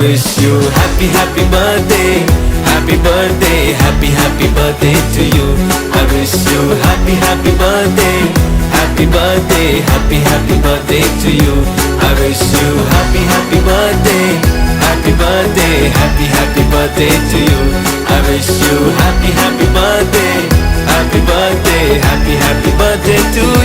Wish you happy happy birthday, happy birthday, happy birthday to you. I wish you happy happy birthday, happy birthday, happy birthday to you. I wish you happy happy birthday, happy birthday, happy birthday to you. I wish you happy happy birthday, happy birthday, happy birthday to